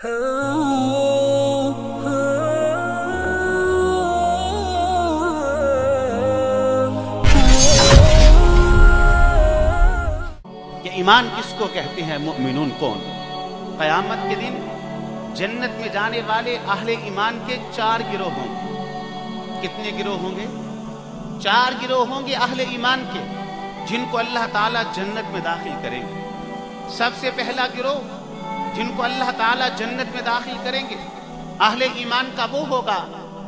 کہ ایمان کس کو کہتے ہیں، مؤمنون کون؟ قیامت کے دن جنت میں جانے والے اہل ایمان کے 4 گروہ ہوں گے۔ کتنے گروہ ہوں گے؟ 4 گروہ ہوں گے اہل ایمان کے، جن کو اللہ تعالیٰ جنت میں داخل کریں گے۔ سب سے پہلا گروہ جن کو اللہ تعالیٰ جنت میں داخل کریں گے، اہل ایمان کا وہ ہوگا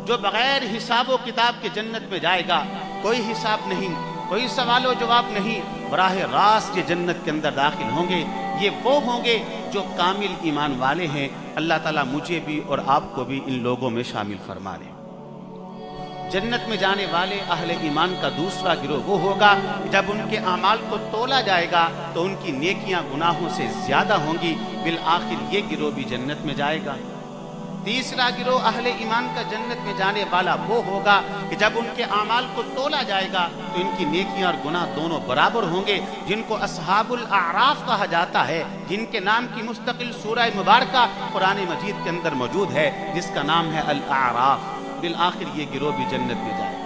جو بغیر حساب و کتاب کے جنت میں جائے گا۔ کوئی حساب نہیں، کوئی سوال و جواب نہیں، براہ راست یہ جنت کے اندر داخل ہوں گے۔ یہ وہ ہوں گے جو کامل ایمان والے ہیں۔ اللہ تعالیٰ مجھے بھی اور آپ کو بھی ان لوگوں میں شامل فرما لے۔ جنت میں جانے والے اہل ایمان کا دوسرا گروہ وہ ہوگا جب ان کے اعمال کو تولا جائے گا تو ان کی نیکیاں گناہوں سے زیادہ ہوں گی، بالآخر یہ گروہ بھی جنت میں جائے گا۔ تیسرا گروہ اہل ایمان کا جنت میں جانے والا وہ ہوگا کہ جب ان کے اعمال کو تولا جائے گا تو ان کی نیکیاں اور گناہ دونوں برابر ہوں گے، جن کو اصحاب الاعراف کہا جاتا ہے، جن کے نام کی مستقل سورہ مبارکہ قرآن مجید کے اندر موجود ہے، جس کا نام ہے الاعراف۔ بالآخر یہ گروہ بھی جنت میں جائے گا۔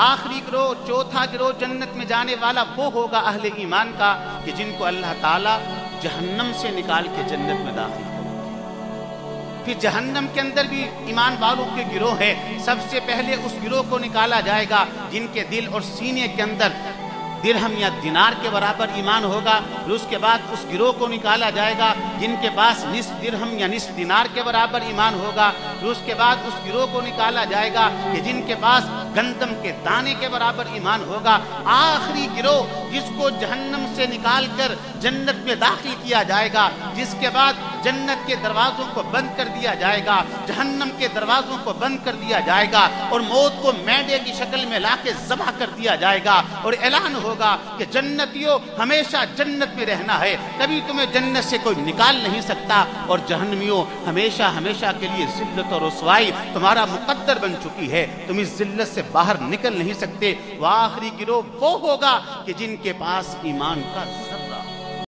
آخری گروہ، چوتھا گروہ جنت میں جانے والا وہ ہوگا اہل ایمان کا کہ جن کو اللہ تعالیٰ جہنم سے نکال کے جنت میں داخل کرے۔ پھر جہنم کے اندر بھی ایمان والوں کے گروہ ہے۔ سب سے پہلے اس گروہ کو نکالا جائے گا جن کے دل اور سینے کے اندر درہم یا دینار کے برابر ایمان ہوگا۔ پھر اس کے بعد اس گروہ کو نکالا جائے گا جن کے پاس نصف درہم یا نصف دینار کے برابر ایمان ہوگا۔ پھر اس کے بعد اس گروہ کو نکالا جائے گا کہ جن کے پاس گندم کے دانے کے برابر ایمان ہوگا۔ آخری گروہ جس کو جہنم سے نکال کر جنت میں داخل کیا جائے گا، جس کے بعد جنت کے دروازوں کو بند کر دیا جائے گا، جہنم کے دروازوں کو بند کر دیا جائے گا، اور موت کو میڈے کی شکل میں لا کے ذبح کر دیا جائے گا، اور اعلان ہوگا کہ جنتیوں ہمیشہ جنت میں رہنا ہے، کبھی تمہیں جنت سے کوئی نکال نہیں سکتا، اور جہنمیوں ہمیشہ ہمیشہ کے لیے ذلت اور رسوائی تمہارا مقدر بن چکی ہے، تم اس ذلت سے باہر نکل نہیں سکتے۔ وہ آخری گروہ وہ ہوگا کہ جن کے پاس ایمان کا